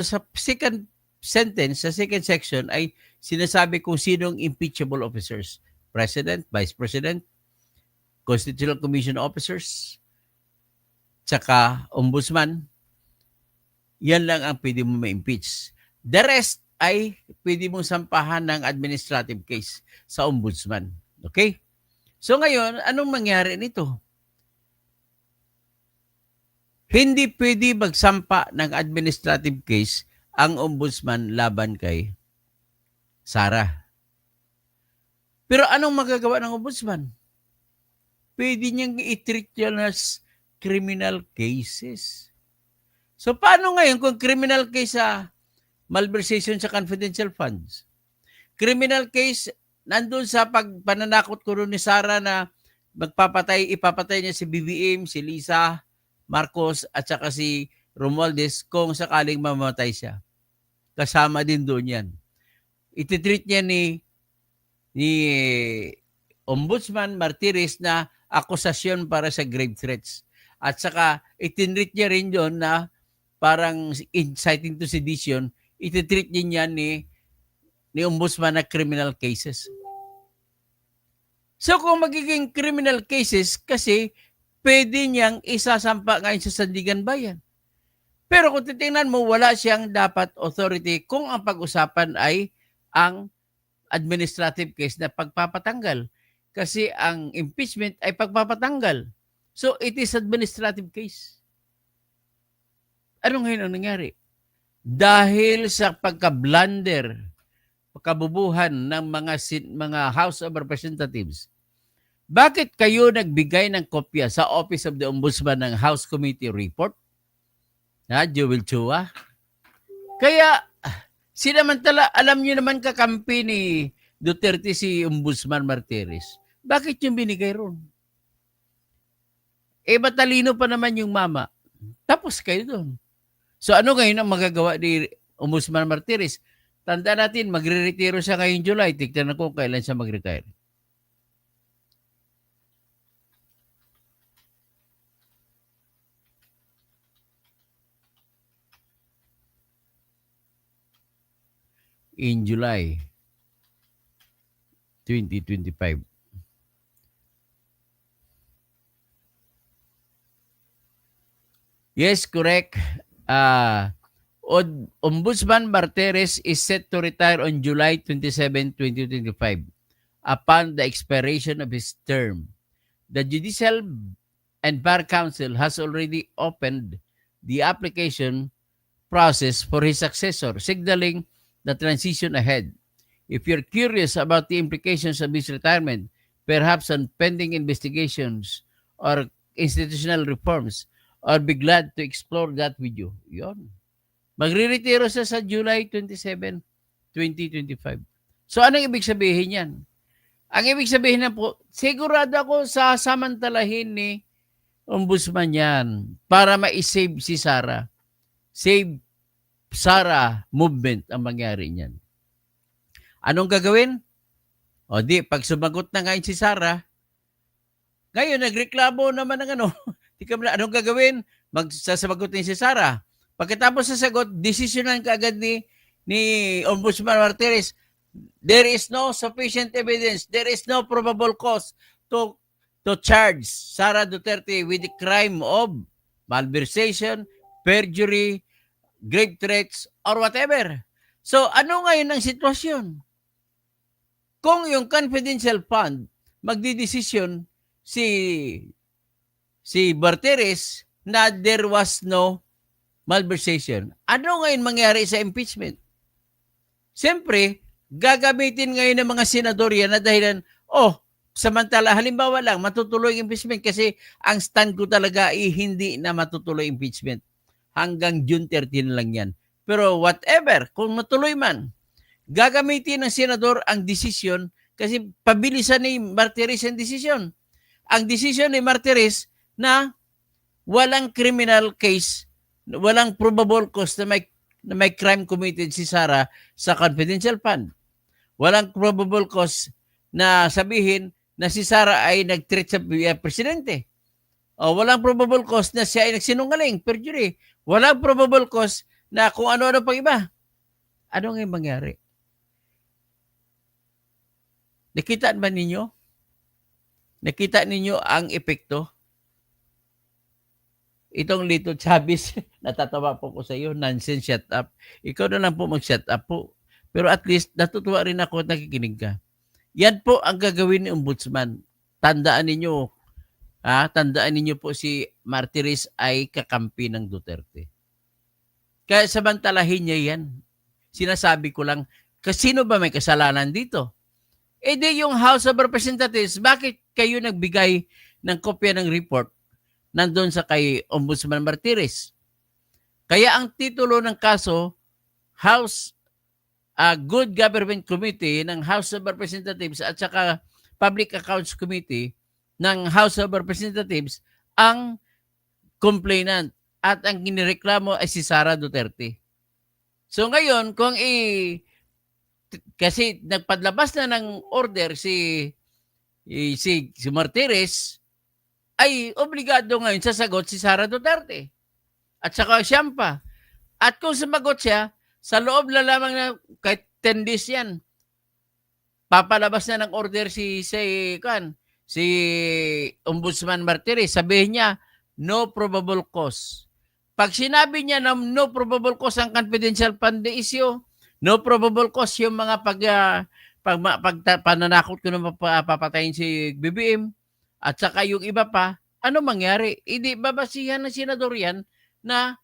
Sa second sentence, sa second section ay sinasabi kung sinong impeachable officers. President, Vice President, Constitutional Commission officers, tsaka Ombudsman. Yan lang ang pwede mo ma-impeach. The rest ay pwede mong sampahan ng administrative case sa Ombudsman. Okay? So ngayon, anong mangyari nito? Hindi pwede magsampa ng administrative case ang Ombudsman laban kay Sara. Pero anong magagawa ng Ombudsman? Pwede niyang i-treat yan as criminal cases. So paano ngayon kung criminal case sa malversation sa confidential funds? Criminal case nandun sa pananakot ko ni Sara na ipapatay niya si BBM, si Lisa Marcos at saka si Romualdez kung sakaling mamatay siya. Kasama din doon yan. Ititreat niya ni Ombudsman Martires na akusasyon para sa grave threats. At saka itinreat niya rin doon na parang inciting to sedition, ititreat niya ni Ombudsman na criminal cases. So kung magiging criminal cases, kasi pwede niyang isasampa ngayon sa Sandigan Bayan. Pero kung titingnan mo, wala siyang dapat authority kung ang pag-usapan ay ang administrative case na pagpapatanggal. Kasi ang impeachment ay pagpapatanggal. So it is administrative case. Ano ngayon ang nangyari? Dahil sa pagka-blunder, pagkabubuhan ng mga House of Representatives, bakit kayo nagbigay ng kopya sa Office of the Ombudsman ng House Committee Report? Joel Chua? Kaya, sinamantala, alam niyo naman kakampi ni Duterte si Ombudsman Martires. Bakit yung binigay ron? Matalino pa naman yung mama. Tapos kayo doon. So ano ngayon ang magagawa ni Ombudsman Martires? Tanda natin, magre-retiro siya ngayong July. Tignan ko kailan siya mag-retire. In July 2025. Yes, correct. Ombudsman Martires is set to retire on July 27, 2025 upon the expiration of his term. The Judicial and Bar Council has already opened the application process for his successor, signaling the transition ahead. If you're curious about the implications of his retirement, perhaps on pending investigations or institutional reforms, I'll be glad to explore that with you. Yon. Magre-retiro siya sa July 27, 2025. So, anong ibig sabihin yan? Ang ibig sabihin na po, sigurado ako sasamantalahin ni Ombudsman yan para ma-save si Sara. Save Sara movement ang mangyari niyan. Anong gagawin? O di, pag sumagot na ngayon si Sara, ngayon nagreklamo naman ng anong gagawin? Magsasagot din si Sara. Pagkatapos sasagot, desisyonan kaagad ni Ombudsman Martires, there is no sufficient evidence, there is no probable cause to charge Sara Duterte with the crime of malversation, perjury, grave threats, or whatever. So, ano ngayon ang sitwasyon? Kung yung confidential fund, magdidesisyon si Martires na there was no malversation, ano ngayon mangyari sa impeachment? Siyempre, gagamitin ngayon ng mga senador yan na dahilan, samantala, halimbawa lang, matutuloy ang impeachment kasi ang stand ko talaga ay hindi na matutuloy impeachment. Hanggang June 13 lang yan. Pero whatever, kung matuloy man, gagamitin ng senador ang desisyon kasi pabilisan ni Martires ang desisyon. Ang desisyon ni Martires na walang criminal case, walang probable cause na may crime committed si Sara sa confidential fund. Walang probable cause na sabihin na si Sara ay nag-threat sa presidente. O walang probable cause na siya ay nagsinungaling, perjury. Walang probable cause na kung ano-ano pang iba. Ano nga yung mangyari? Nakita ba ninyo? Nakita ninyo ang epekto? Itong Lito Chavez, natatawa po ko sa iyo, nonsense, shut up. Ikaw na lang po mag-shut up po. Pero at least, natutuwa rin ako at nakikinig ka. Yan po ang gagawin ni Ombudsman. Tandaan ninyo, tandaan ninyo po si Martires ay kakampi ng Duterte. Kaya samantalahin niya yan. Sinasabi ko lang, sino ba may kasalanan dito? Eh di yung House of Representatives, bakit kayo nagbigay ng kopya ng report nandun sa kay Ombudsman Martires? Kaya ang titulo ng kaso, House Good Government Committee ng House of Representatives at saka Public Accounts Committee ng House of Representatives ang complainant at ang ginireklamo ay si Sara Duterte. So ngayon, kasi nagpadlabas na ng order si Martires, ay obligado ngayon sasagot si Sara Duterte. At saka siyam pa. At kung sumagot siya, sa loob na lamang na kahit 10 days yan, papalabas na ng order si Ombudsman Martires. Sabihin niya, no probable cause. Pag sinabi niya na no probable cause ang confidential fund issue, no probable cause yung mga pananakot ko na papatayin si BBM, at saka yung iba pa, ano mangyari? Hindi babasihan ng senador yan na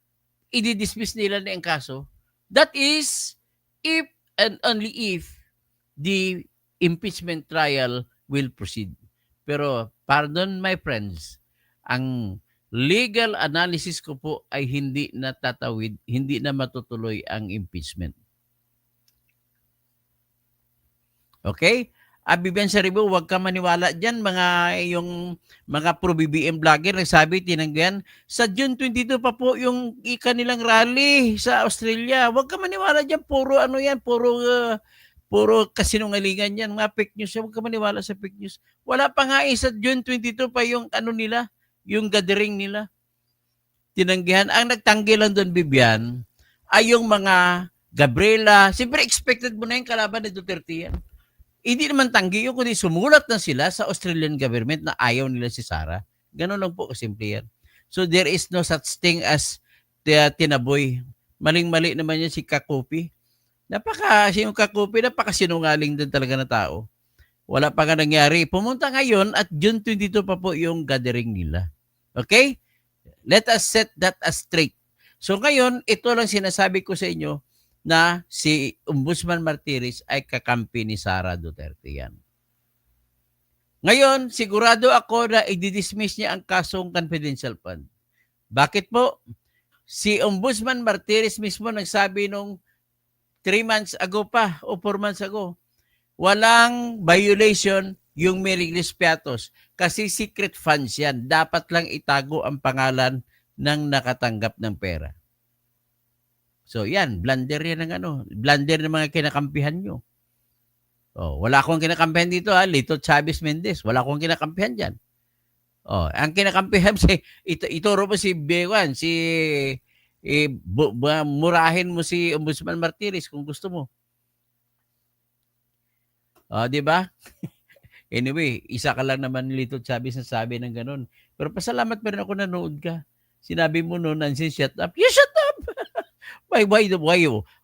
i-dismiss nila na ang kaso. That is, if and only if the impeachment trial will proceed. Pero, pardon my friends, ang legal analysis ko po ay hindi natatawid, hindi na matutuloy ang impeachment. Okay? Bibian sa Cebu, huwag ka maniwala dyan, yung mga pro-BBM vlogger nagsabi, tinanggihan, sa June 22 pa po yung kanilang rally sa Australia. Huwag ka maniwala dyan, puro ano yan, puro kasinungalingan yan, mga fake news. Huwag ka maniwala sa fake news. Wala pa nga sa June 22 pa yung ano nila, yung gathering nila. Tinanggihan. Ang nagtanggi lang doon, Bibian, ay yung mga Gabriela. Siyempre, expected mo na yung kalaban ni Duterte yan. Hindi naman tanggi yun, kundi sumulat na sila sa Australian government na ayaw nila si Sara. Ganun lang po kasimple yan. So there is no such thing as tinaboy. Maling-mali naman yan si Kakupi. Yung Kakupi, napakasinungaling din talaga na tao. Wala pa nga nangyari. Pumunta ngayon at June 22 pa po yung gathering nila. Okay? Let us set that as straight. So ngayon, ito lang sinasabi ko sa inyo, na si Ombudsman Martires ay kakampi ni Sara Duterte yan. Ngayon, sigurado ako na i-dismiss niya ang kasong confidential fund. Bakit po? Si Ombudsman Martires mismo nagsabi nung 3 months ago pa o 4 months ago, walang violation yung Merilis Piatos kasi secret funds yan. Dapat lang itago ang pangalan ng nakatanggap ng pera. So yan, blunder yan ng blunder ng mga kinakampihan nyo. Wala akong kinakampihan dito Lito Chavez Mendez. Wala akong kinakampihan dyan. Ang kinakampihan, ituro mo si Bewan, murahin mo si Ombudsman Martires kung gusto mo. Di ba? Anyway, isa ka lang naman Lito Chavez na sabi ng ganun. Pero pasalamat pa rin ako nanood ka. Sinabi mo noon, Nancy, shut up. You shut up! Why?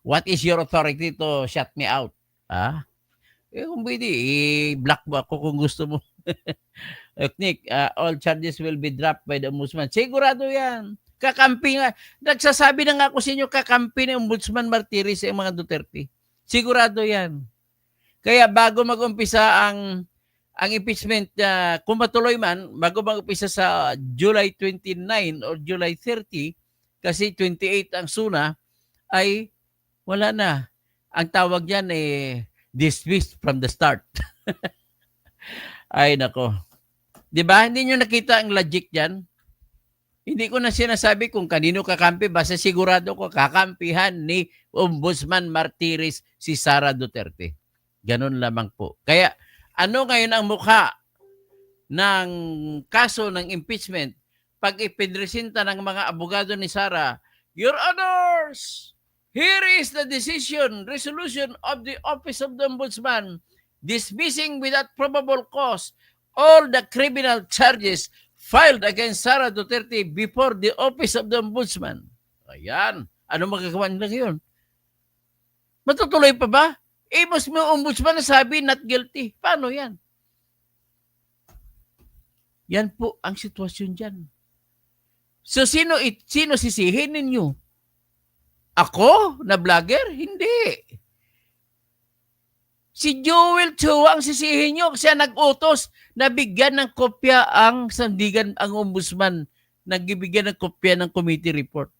What is your authority to shut me out? Kung pwede, block mo ako kung gusto mo. Nick, all charges will be dropped by the Ombudsman. Sigurado yan. Kakampi nga. Nagsasabi na nga ako sa inyo, kakampi ng Ombudsman Martires sa mga Duterte. Sigurado yan. Kaya bago mag-umpisa ang impeachment, kung matuloy man, bago mag-umpisa sa July 29 or July 30, kasi 28 ang SUNA, ay wala na. Ang tawag diyan dismissed from the start. Ay nako. 'Di ba? Hindi niyo nakita ang logic diyan? Hindi ko na sinasabi kung kanino kakampi, basta sigurado ko kakampihan ni Ombudsman Martires si Sara Duterte. Ganun lamang po. Kaya ano ngayon ang mukha ng kaso ng impeachment pag ipinresenta ng mga abogado ni Sara? Your Honors, Here is the resolution of the Office of the Ombudsman dismissing without probable cause all the criminal charges filed against Sara Duterte before the Office of the Ombudsman. Ayan. Ano magagawa nila ngayon? Matutuloy pa ba? Mas may ombudsman na sabi not guilty. Paano yan? Yan po ang sitwasyon dyan. So sino sisihin ninyo? Ako na vlogger? Hindi. Si Joel Chua ang sisihin nyo kasi nag-utos na bigyan ng kopya ang sandigan, ang ombudsman, nagbibigyan ng kopya ng committee report.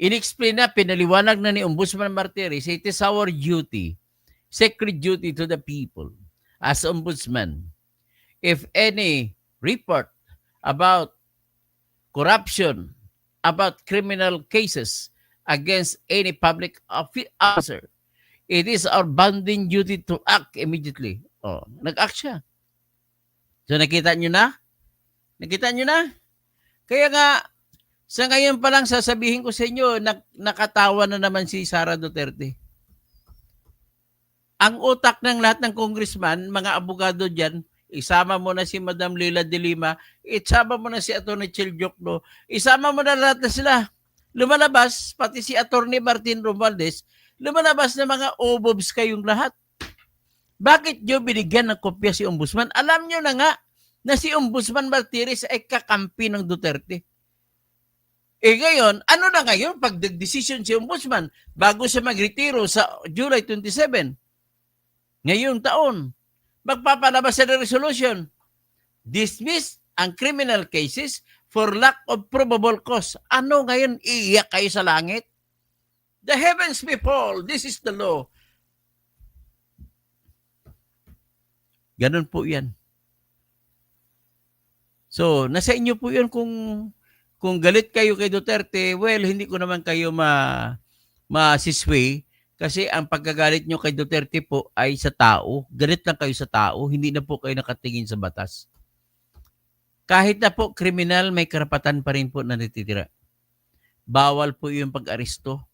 In-explain na, pinaliwanag na ni Ombudsman Martires, it is our duty, sacred duty to the people as ombudsman. If any report about corruption, about criminal cases against any public officer, it is our bounden duty to act immediately. Oh, nag-act siya. So nakita nyo na? Nakita nyo na? Kaya nga, sa ngayon pa lang sasabihin ko sa inyo, nakatawa na naman si Sara Duterte. Ang utak ng lahat ng congressman, mga abogado dyan, isama mo na si Madam Leila de Lima, isama mo na si Atty. Chel Jokno, isama mo na lahat na sila. Lumalabas, pati si Atty. Martin Romualdez, lumalabas na mga obobs kayong lahat. Bakit nyo binigyan ng kopya si Ombudsman? Alam nyo na nga na si Ombudsman Martires ay kakampi ng Duterte. Ngayon, ano na ngayon pag nag-decision si Ombudsman bago siya magretiro sa July 27, ngayong taon, magpapalabas siya ng resolution. Dismiss ang criminal cases for lack of probable cause. Ano ngayon, iiyak kayo sa langit? The heavens may fall. This is the law. Ganun po yan. So, nasa inyo po yun kung galit kayo kay Duterte, well, hindi ko naman kayo masisway kasi ang pagkagalit nyo kay Duterte po ay sa tao. Galit lang kayo sa tao, hindi na po kayo nakatingin sa batas. Kahit na po kriminal, may karapatan pa rin po na natitira. Bawal po yung pag-aresto.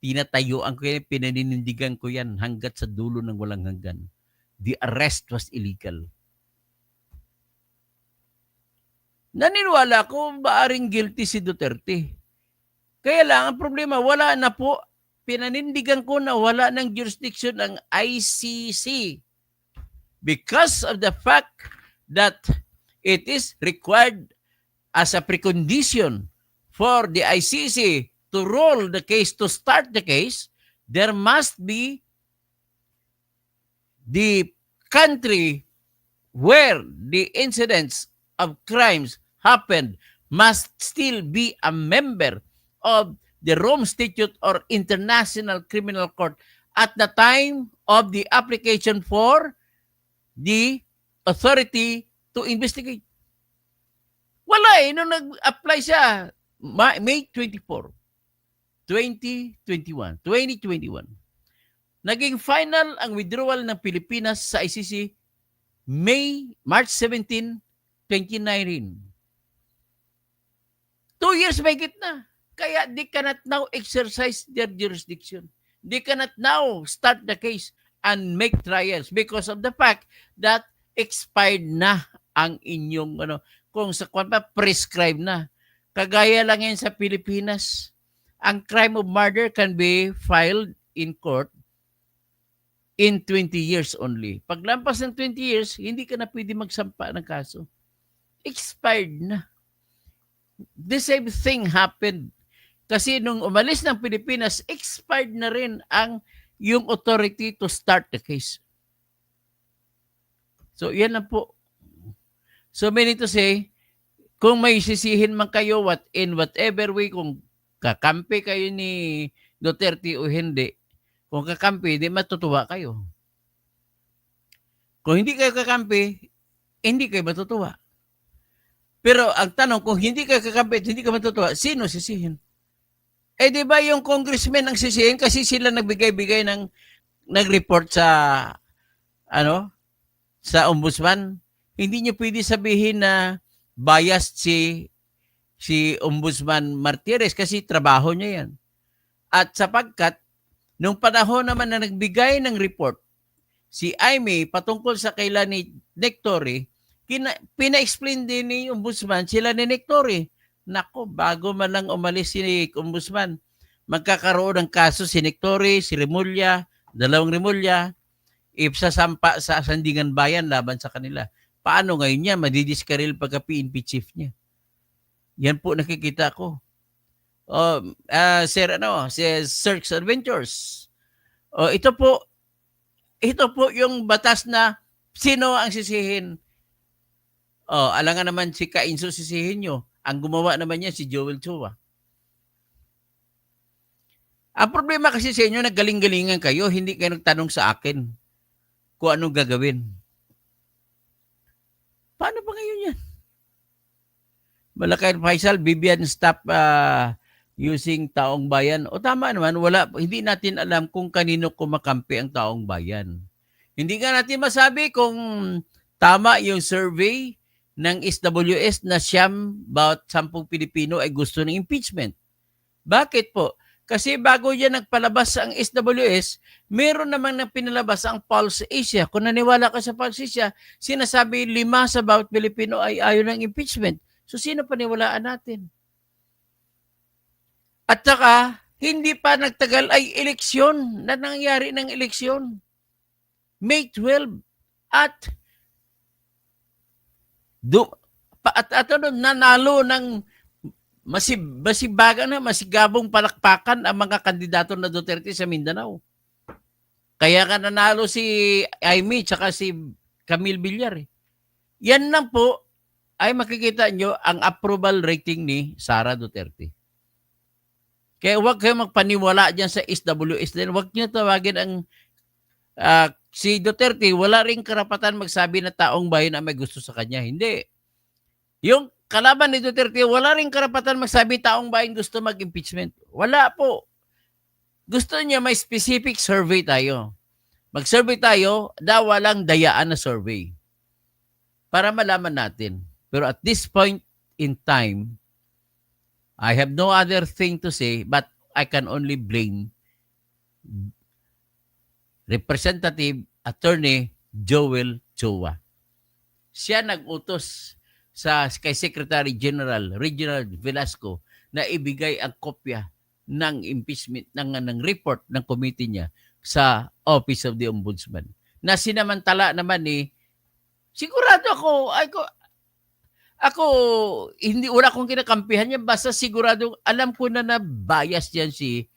Tinatayuan ko yan, pinaninindigan ko yan hanggat sa dulo ng walang hanggan. The arrest was illegal. Naniniwala ko maaring guilty si Duterte. Kaya lang, ang problema, wala na po. Pinanindigan ko na wala ng jurisdiction ang ICC because of the fact that it is required as a precondition for the ICC to roll the case, to start the case, there must be the country where the incidents of crimes happened must still be a member of the Rome Statute or International Criminal Court at the time of the application for the authority to investigate. Wala nung nag-apply siya, May 24, 2021. Naging final ang withdrawal ng Pilipinas sa ICC March 17, 2019. 2 years may gitna. Kaya they cannot now exercise their jurisdiction. They cannot now start the case and make trials because of the fact that expired na ang inyong kung sa prescribed na. Kagaya lang yan sa Pilipinas. Ang crime of murder can be filed in court in 20 years only. Paglampas ng 20 years, hindi ka na pwede magsampa ng kaso. Expired na. The same thing happened. Kasi nung umalis ng Pilipinas, expired na rin yung authority to start the case. So, yan lang po. So, meaning to say, kung may sisihin man kayo in whatever way, kung kakampi kayo ni Duterte o hindi, kung kakampi, di matutuwa kayo. Kung hindi kayo kakampi, hindi kayo matutuwa. Pero ang tanong, kung hindi kayo kakampi at hindi kayo matutuwa, sino sisihin? Di ba yung congressman ang sisihin kasi sila nagbigay-bigay ng nag-report sa sa ombudsman? Hindi niyo pwede sabihin na biased si Ombudsman Martires kasi trabaho niya yan. At sapagkat, nung panahon naman na nagbigay ng report, si Aimee patungkol sa kailan ni Nick Torre, pina-explain din ni Ombudsman sila ni Nick Torre. Nako, bago man lang umalis si Ombudsman, magkakaroon ng kaso si Nick Torre, si Remulla, dalawang Remulla, ipasasampa sa Sandigan Bayan laban sa kanila. Paano ngayon niya madidiskaril pagka-PNP chief niya? Yan po nakikita ko. Sir Sirks Adventures. Ito po yung batas na sino ang sisihin. Alangan naman si Kainso sisihin nyo. Ang gumawa naman niya si Joel Chua. Ang problema kasi sa inyo, naggaling-galingan kayo, hindi kayo nagtanong sa akin kung anong gagawin. Paano ba ngayon yan? Malakay Faisal, Bibian, stop using taong bayan. O tama naman, hindi natin alam kung kanino kumakampi ang taong bayan. Hindi nga natin masabi kung tama yung survey ng SWS na about 10 Pilipino ay gusto ng impeachment. Bakit po? Kasi bago yan nagpalabas ang SWS, meron naman na pinalabas ang Pulse Asia. Kung naniwala ka sa Pulse Asia, sinasabi 5 sa bawat Pilipino ay ayaw ng impeachment. So sino paniwalaan natin? At saka, hindi pa nagtagal ay eleksyon na nangyari ng eleksyon. May 12 at nanalo ng masigabong palakpakan ang mga kandidato na Duterte sa Mindanao. Kaya ka nanalo si Aimee tsaka si Camille Villar. Yan lang po ay makikita nyo ang approval rating ni Sara Duterte. Kaya huwag kayo magpaniwala dyan sa SWS. Huwag nyo tawagin ang si Duterte, wala ring karapatan magsabi na taong bayan ang may gusto sa kanya. Hindi. Yung kalaban ni Duterte, wala ring karapatan magsabi taong bayan gusto mag-impeachment. Wala po. Gusto niya may specific survey tayo. Mag-survey tayo, walang dayaan na survey. Para malaman natin. Pero at this point in time, I have no other thing to say but I can only blame Representative Attorney Joel Chua. Siya nag-utos kay Secretary General Reginald Velasco na ibigay ang kopya ng impeachment ng report ng committee niya sa Office of the Ombudsman. Na sinamantala naman sigurado ako hindi wala akong kinakampihan niya, basta sigurado alam ko na bias diyan si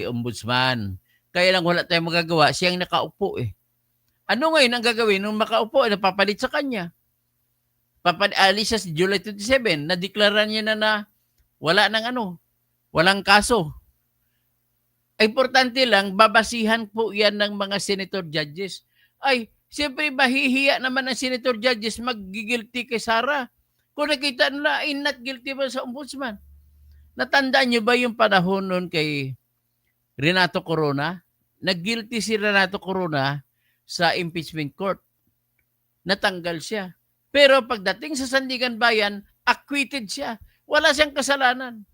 Ombudsman. Kaya lang wala tayong magagawa, siyang nakaupo Ano ngayon ang gagawin nung makaupo napapalit sa kanya? Alis siya sa July 27, nadeklara niya na wala walang kaso. Importante lang, babasihan po yan ng mga senator judges. Ay, siyempre mahihiya naman ang senator judges mag-guilty kay Sara. Kung nakita nila, not guilty ba sa ombudsman? Natandaan niyo ba yung panahon nun kay Renato Corona? Nag-guilty si Renato Corona sa impeachment court. Natanggal siya. Pero pagdating sa Sandigan Bayan, acquitted siya. Wala siyang kasalanan.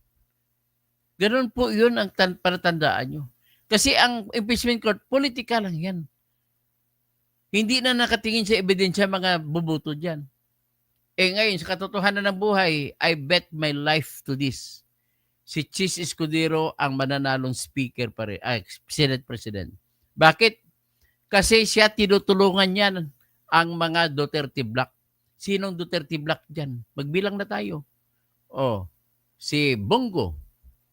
Ganun po yun ang palatandaan nyo. Kasi ang impeachment court, politika lang yan. Hindi na nakatingin sa ebidensya mga bubuto dyan. Ngayon, sa katotohanan ng buhay, I bet my life to this. Si Chis Escudero ang mananalong speaker Senate President. Bakit? Kasi siya tinutulungan niya ang mga Duterte Block. Sinong Duterte Block dyan? Magbilang na tayo. Si Bongo,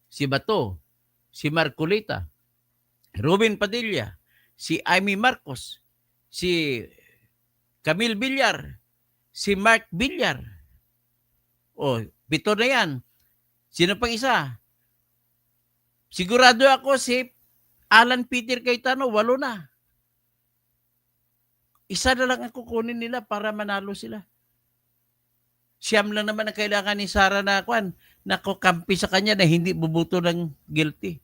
si Bato, si Marcolita, Robin Padilla, si Amy Marcos, si Camille Villar, si Mark Villar. Pito na yan. Sino pang isa? Sigurado ako si Alan Peter Cayetano, 8 na. Isa na lang ang kukunin nila para manalo sila. Siyam lang naman ang kailangan ni Sara na kukampi sa kanya na hindi bubuto ng guilty.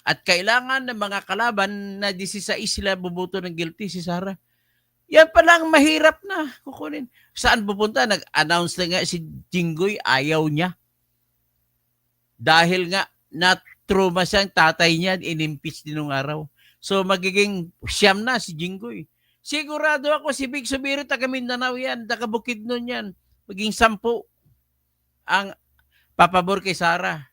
At kailangan ng mga kalaban na 16 sila bubuto ng guilty si Sara. Yan pa lang mahirap na kukunin. Saan pupunta? Nag-announce na nga si Jinggoy, ayaw niya. Dahil nga na-trauma siyang tatay niya, inimpeach din nung araw. So magiging siyam na si Jinggoy. Sigurado ako si Big Subiri, taga Mindanao yan, taga Bukidnon yan. Maging 10 ang papabor kay Sara.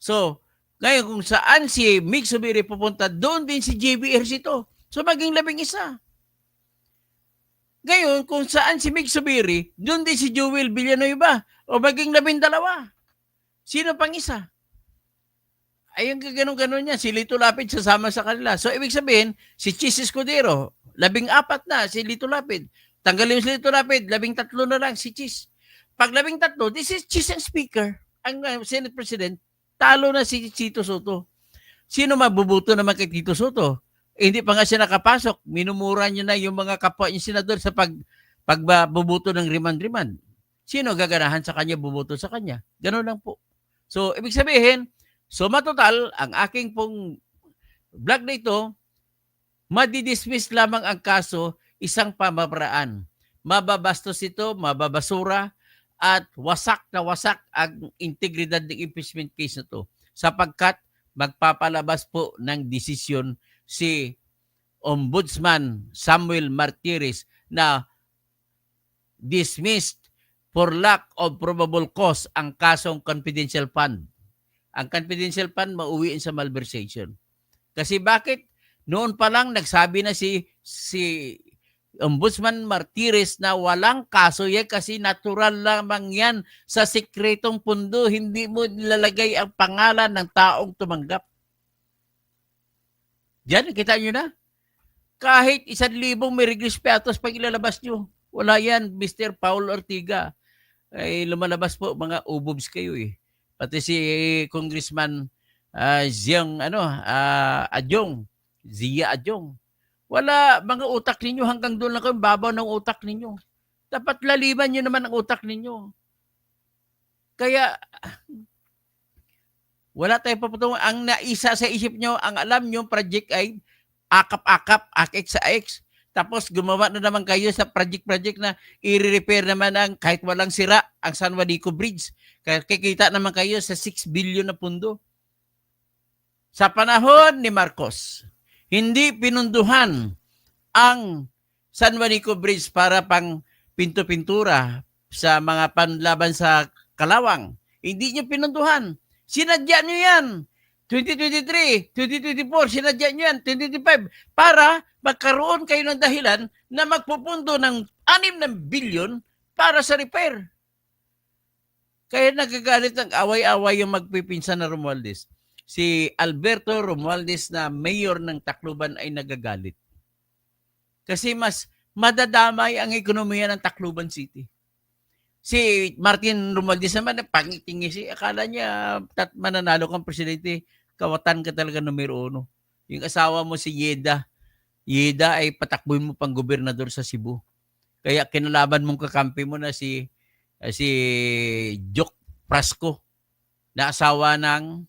So, ngayon kung saan si Mig Subiri pupunta, doon din si JB Ejercito. So maging 11. Ngayon, kung saan si Mig Subiri, doon din si Joel Villanueva. O maging 12. Sino pang isa? Ay, yung ganun-ganun niya. Si Lito Lapid sasama sa kanila. So, ibig sabihin, si Chis Escudero, 14 na si Lito Lapid. Tanggalin si Lito Lapid, 13 na lang si Chis. Pag 13, this is Chis ang speaker. Ang Senate President, talo na si Tito Soto. Sino mabubuto naman kay Tito Soto? Hindi pa nga siya nakapasok. Minumura niya na yung mga kapwa niya senador sa pagbubuto ng remand-remand. Sino gaganahan sa kanya, bubuto sa kanya? Ganun lang po. So, ibig sabihin, suma total, ang aking pong vlog na ito, madidismiss lamang ang kaso, isang pamamaraan. Mababastos ito, mababasura, at wasak na wasak ang integridad ng impeachment case na ito. Sapagkat magpapalabas po ng desisyon si Ombudsman Samuel Martires na dismissed for lack of probable cause ang kasong confidential fund. Ang confidential fund mauwiin sa malversation. Kasi bakit? Noon pa lang nagsabi na si Ombudsman Martires na walang kaso yan kasi natural lamang yan sa sikretong pundo. Hindi mo nilalagay ang pangalan ng taong tumanggap. Diyan, kita nyo na. Kahit 1,000 may regis peatos pag ilalabas nyo. Wala yan, Mr. Paul Ortiga. Ay lumalabas po, mga ubobs kayo eh. Pati si Congressman Zia Adjong. Wala, mga utak ninyo hanggang doon lang kayo, babaw ng utak ninyo. Dapat laliman nyo naman ang utak ninyo. Kaya, wala tayong papatungan. Ang naisa sa isip nyo, ang alam nyo, project ay akap-akap, ak-x sa x. Tapos gumawa na naman kayo sa project na i-repair naman ang kahit walang sira ang San Juanico Bridge. Kaya kikita naman kayo sa 6 billion na pundo. Sa panahon ni Marcos, hindi pinunduhan ang San Juanico Bridge para pang pinto-pintura sa mga panlaban sa Kalawang. Hindi nyo pinunduhan. Sinadya nyo yan. 2023, 2024, sinadya nyo yan, 2025, para magkaroon kayo ng dahilan na magpupundo ng 6 na bilyon para sa repair. Kaya nagagalit ng away-away yung magpipinsan na Romualdez. Si Alberto Romualdez na mayor ng Tacloban ay nagagalit. Kasi mas madadamay ang ekonomiya ng Tacloban City. Si Martin Romualdez naman, pangitingisi, akala niya mananalo kang presidente, kawatan ka talaga numero 1. Yung asawa mo si Yeda ay patakbuhin mo pang gobernador sa Cebu. Kaya kinalaban mong kakampi mo na si Joke Prasco, na asawa ng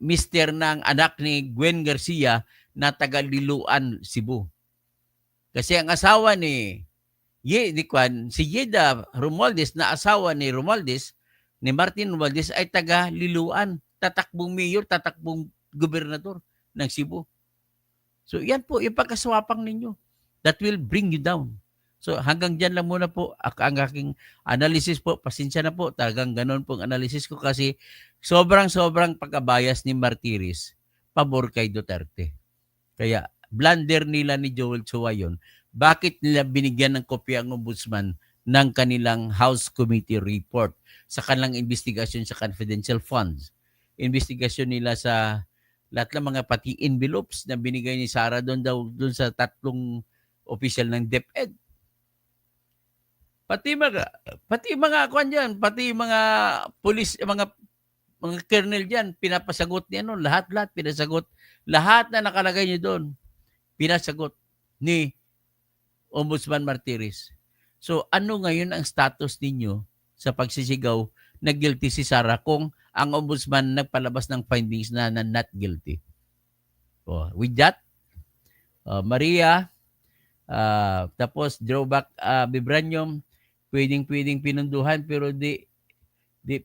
mister ng anak ni Gwen Garcia na taga Liloan, Cebu. Kasi ang asawa ni si Yeda Romualdez na asawa ni Romualdez, ni Martin Romualdez, ay taga Liloan. Tatakbong mayor, tatakbong gobernador ng Cebu. So yan po, yung pagkaswapang ninyo. That will bring you down. So hanggang dyan lang muna po ang aking analysis po. Pasensya na po, talagang ganun po ang analysis ko kasi sobrang pagkabayas ni Martires pabor kay Duterte. Kaya blunder nila ni Joel Chua yun. Bakit nila binigyan ng kopya ang ombudsman ng kanilang House Committee report sa kanilang investigasyon sa confidential funds? Investigasyon nila sa lahat ng mga pati envelopes na binigay ni Sara doon sa 3 official ng DepEd. Pati mga kwan diyan, pati mga police, mga colonel diyan, pinapasagot niya noon, lahat pinasagot. Lahat na nakalagay niyo doon, pinasagot ni Ombudsman Martires. So ano ngayon ang status ninyo sa pagsisigaw na guilty si Sara kung ang ombudsman nagpalabas ng findings na not guilty? With that, Maria, tapos drawback, vibranium, pwedeng pinunduhan pero hindi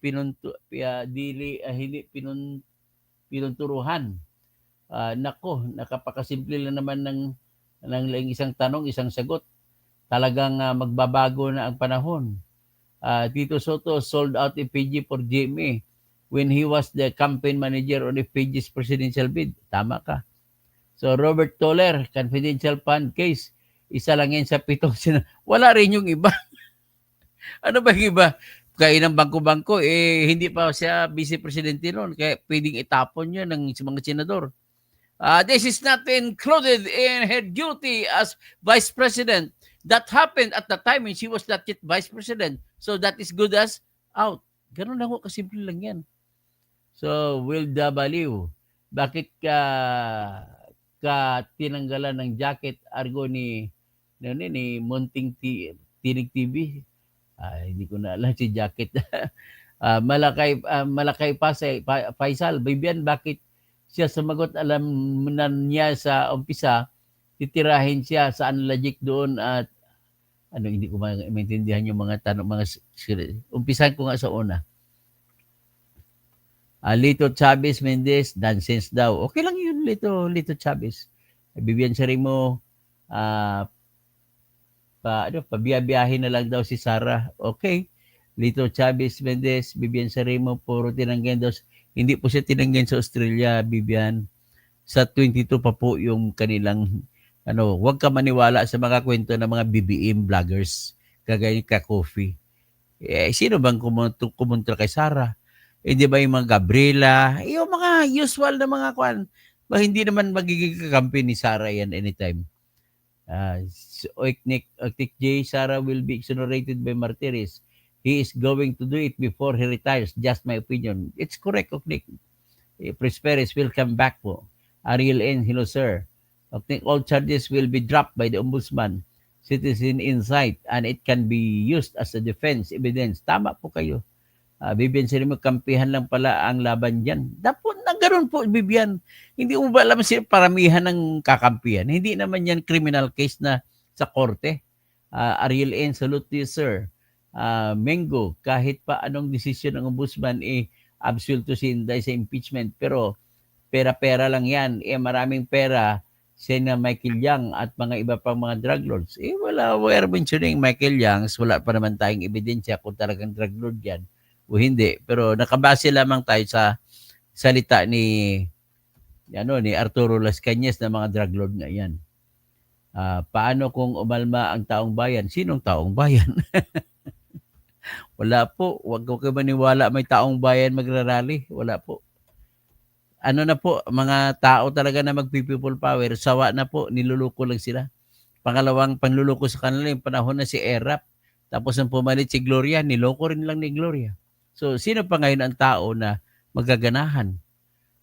pinunturuhan. Nako, nakapakasimple lang naman ng isang tanong, isang sagot. Talagang magbabago na ang panahon. Tito Soto sold out FPG for GMA when he was the campaign manager on FPG's presidential bid. Tama ka. So Robert Toller, confidential fund case, isa lang yan sa 7 Wala rin yung iba. Ano ba yung iba? Kaya ng bangko-bangko, hindi pa siya vice-presidente noon. Kaya pwedeng itapon yun ng mga senador. This is not included in her duty as vice president. That happened at the time when she was not yet vice president. So that is good as out. Ganun lang ho, kasimple lang yan. So, Will W. Bakit ka tinanggalan ng jacket argo ni Munting Tinig TV? Hindi ko na alam si jacket. Malakay Faisal, Bibian, bakit siya sumagot? Alam na niya sa umpisa, titirahin siya sa unlogic doon at hindi ko maintindihan yung mga tanong, umpisan ko nga sa una. Lito Chavez Mendez, nonsense daw. Okay lang yun, Lito Chavez. Bibian Sarimo, pabiyabiyahin na lang daw si Sarah. Okay. Lito Chavez Mendez, Bibian Sarimo, puro tinanggan daw. Hindi po siya tinanggan sa Australia, Bibian. Sa 22 pa po yung kanilang, huwag ka maniwala sa mga kwento ng mga BBM vloggers, kagaya ka Coffee. Sino bang kumontra kay Sarah? Hindi ba yung mga Gabriela, yung mga usual na mga kwan, hindi naman magiging kakampi ni Sarah yan anytime. Oiknik J, Sarah will be exonerated by Martires. He is going to do it before he retires. Just my opinion. It's correct, Oiknik. Prosperous will come back po. Ariel N, hello sir. Oiknik, all charges will be dropped by the ombudsman. Citizen insight and it can be used as a defense evidence. Tama po kayo. Bibian Sarimo, kampihan lang pala ang laban dyan. Dapat na ganoon po, Bibian. Hindi mo ba alam siya paramihan ng kakampihan? Hindi naman yan criminal case na sa korte. Ariel N, salute to you, sir. Mengo, kahit pa anong desisyon ng ombudsman, absuelto si Inday sa impeachment. Pero pera-pera lang yan. Maraming pera Sena Michael Yang at mga iba pang mga drug lords. Wala, we're mentioning Michael Yang. Wala pa naman tayong ebidensya kung talagang drug lord yan o hindi. Pero nakabase lamang tayo sa salita ni Arturo Las Cañas na mga drug lord nga yan. Paano kung umalma ang taong bayan? Sinong taong bayan? Wala po. Huwag ko kayo maniwala may taong bayan magrarally. Wala po. Na po, mga tao talaga na mag-people power, sawa na po, niluluko lang sila. Pangalawang panluluko sa kanila yung panahon na si Erap. Tapos nang pumalit si Gloria, niloko rin lang ni Gloria. So, sino pa ngayon ang tao na magaganahan?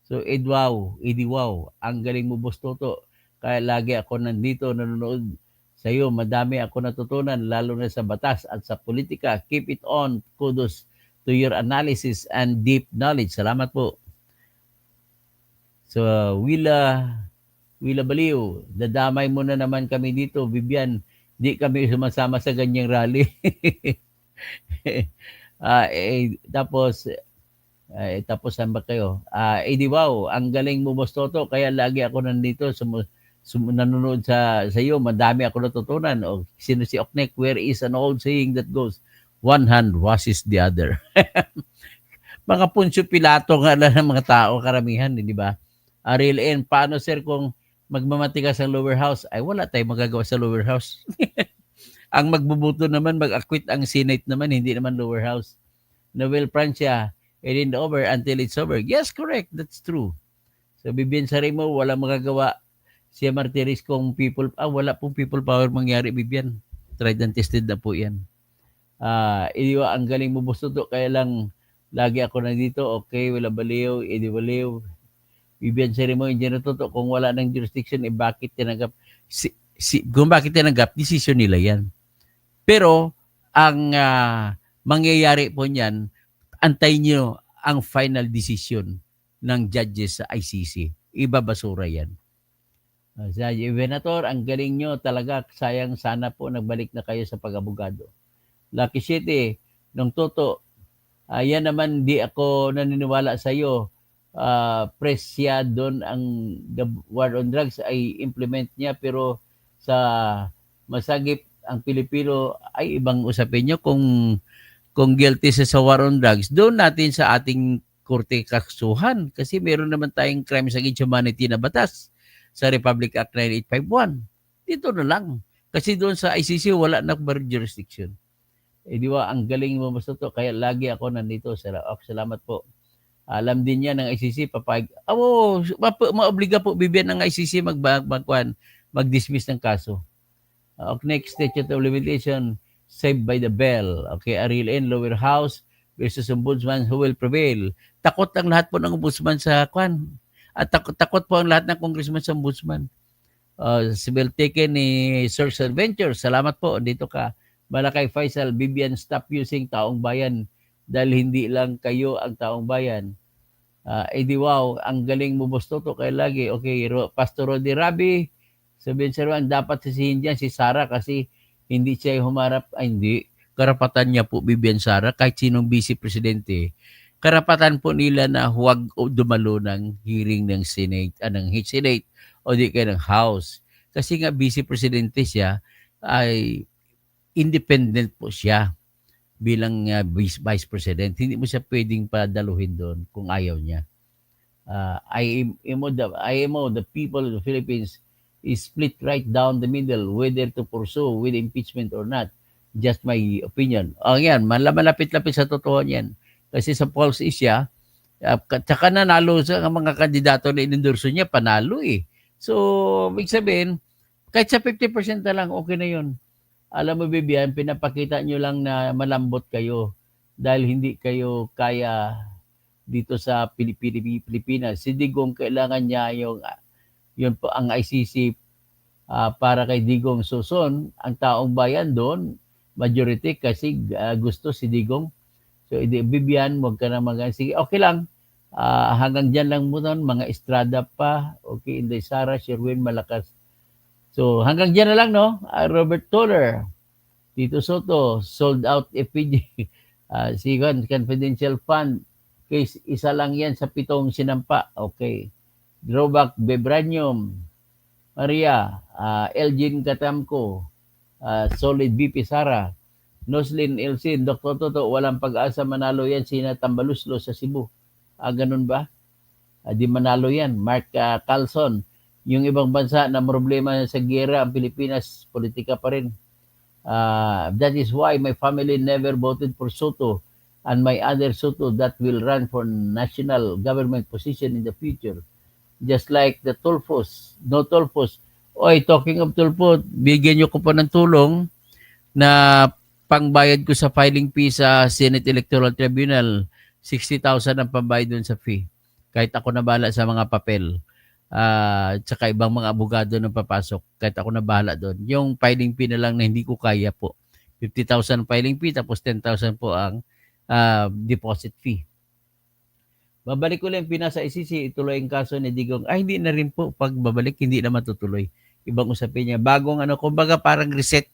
So, Ediwaw, ang galing mo, Boss Toto. Kaya lagi ako nandito, nanonood sa iyo. Madami ako natutunan, lalo na sa batas at sa politika. Keep it on. Kudos to your analysis and deep knowledge. Salamat po. So, Willa Baliw, dadamay mo na naman kami dito, Vivian. Di kami sumasama sa ganyang rally. Tapos saan ba kayo? Ediwaw, ang galing mo, Boss Toto, kaya lagi ako nandito, nanonood sa iyo, madami ako natutunan. O, sino si Oknek? Where is an old saying that goes, one hand washes the other. Mga Poncio Pilato nga lang ng mga tao, karamihan, di ba? Ariel N, paano sir kung magmamatigas ang lower house? Ay, wala tayong magagawa sa lower house. Ang magbubuto naman, mag-acquit ang Senate naman, hindi naman lower house. Noel Francia, it ain't over until it's over. Yes, correct. That's true. So, Bibian Sarimo, wala magagawa. Si Martires kung wala pong people power mangyari, Bibian. Tried and tested na po yan. Idiwa, ang galing mo, Boss Toto, kaya lang, lagi ako nandito. Okay, wala baliw, baliw. Bibian Sarimo, hindi na toto. Kung wala ng jurisdiction, bakit tinanggap? Kung bakit tinanggap, decision nila yan. Pero, ang mangyayari po niyan, antayin nyo ang final decision ng judges sa ICC. Ibabasura yan. Venator, ang galing nyo talaga. Sayang, sana po nagbalik na kayo sa pag-abogado. Lucky City, nung toto, Yan naman, di ako naniniwala sa iyo. Presya doon ang the war on drugs ay implement niya, pero sa masagip ang Pilipino ay ibang usapin niyo. Kung guilty sa war on drugs, doon natin sa ating korte kakasuhan kasi meron naman tayong crimes against humanity na batas sa Republic Act 9851. Dito na lang. Kasi doon sa ICC wala na jurisdiction. Di ba, ang galing mo basta to. Kaya lagi ako nandito. Salamat po. Alam din niya ng ICC, maobliga po bibigyan ng ICC mag-dismiss ng kaso. Next, statute of limitation, saved by the bell. Okay, Ariel N. Lower House versus Ombudsman, who will prevail? Takot ang lahat po ng Ombudsman sa kwan. At takot po ang lahat ng congressman sa Ombudsman. Civil taken ni Search Adventure. Salamat po, dito ka. Malakay Faisal, Bibian, stop using taong bayan dahil hindi lang kayo ang taong bayan. Wow, ang galing mo boss Toto, kaya lagi. Okay, Pastor Rodi Rabi, sabihin sa Ruan, dapat sisihin dyan si Sara kasi hindi siya humarap. Hindi. Karapatan niya po, Bibian Sara, kahit sinong vice presidente. Karapatan po nila na huwag dumalo ng hearing ng Senate, ng Senate o di kaya ng House. Kasi nga vice presidente siya, ay independent po siya bilang vice president. Hindi mo siya pwedeng padaluhin doon kung ayaw niya. IMO, the people of the Philippines is split right down the middle whether to pursue with impeachment or not. Just my opinion. Yan, malapit-lapit sa totoo yan. Kasi sa polls isya, tsaka nanalo sa mga kandidato na inendorso niya, panalo eh. So, ibig sabihin, kahit sa 50% na lang, okay na yun. Alam mo, Bibian, pinapakita nyo lang na malambot kayo dahil hindi kayo kaya dito sa Pilipinas. Si Digong, kailangan niya yun po ang ICC para kay Digong Suson. Ang taong bayan doon, majority kasi gusto si Digong. So, Bibian, huwag ka na sige, okay lang. Hanggang dyan lang muna, mga Estrada pa. Okay, Inday Sara, Sherwin, Malakas. So, hanggang dyan na lang, no? Robert Toller, Tito Soto, sold out FPG. Sigan, confidential fund. Case, isa lang yan sa 7 sinampa. Okay. Drawback, Bebranium, Maria, Elgin Katamko, Solid BP Sara, Noslin Elsin, Dr. Toto, walang pag-asa manalo yan, Sina Tambaluslo sa Cebu. Ganun ba? Di manalo yan. Mark Carlson, yung ibang bansa na problema sa giyera, ang Pilipinas, politika pa rin. That is why my family never voted for Soto and my other Soto that will run for national government position in the future. Just like the Tulfos, no Tulfos. Oy, talking of Tulfo, bigyan nyo ko pa ng tulong na pangbayad ko sa filing fee sa Senate Electoral Tribunal. 60,000 ang pambayad dun sa fee. Kahit ako na bahala sa mga papel. Tsaka ibang mga abogado na papasok. Kahit ako na bahala doon. Yung filing fee na lang na hindi ko kaya po. 50,000 filing fee tapos 10,000 po ang deposit fee. Babalik ko lang pinasa ICC, ituloy ang kaso ni Digong. Hindi na rin po. Pag babalik, hindi na matutuloy. Ibang usapin niya. Bagong kumbaga parang reset.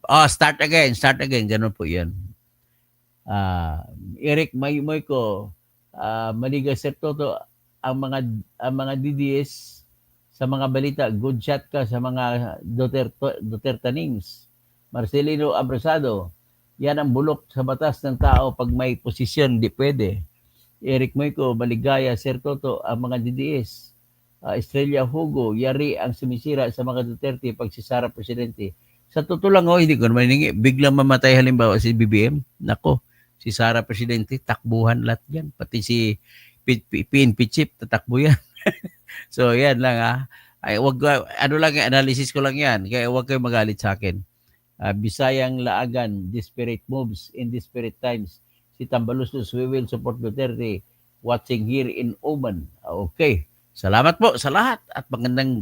Start again. Ganun po yan. Eric Moyko, Maniga Sir Toto, ang mga DDS sa mga balita, good shot ka sa mga Dutertanings. Marcelino Abrasado, yan ang bulok sa batas ng tao pag may posisyon, di pwede. Eric Moyko, Maligaya, Sir Toto, ang mga DDS. Estrella Hugo, yari ang sumisira sa mga Duterte pag si Sara Presidente. Sa totoo lang, hindi ko naman hiningi. Biglang mamatay halimbawa si BBM. Nako, si Sara Presidente, takbuhan lahat yan. Pati si PNP Chief, tatakbo yan. So, yan lang analysis ko lang yan. Kaya huwag kayo magalit sa akin. Bisayang Laagan, desperate moves in desperate times. Si Tambaluslos, we will support Duterte. Watching here in Oman. Okay. Salamat po sa lahat at magandang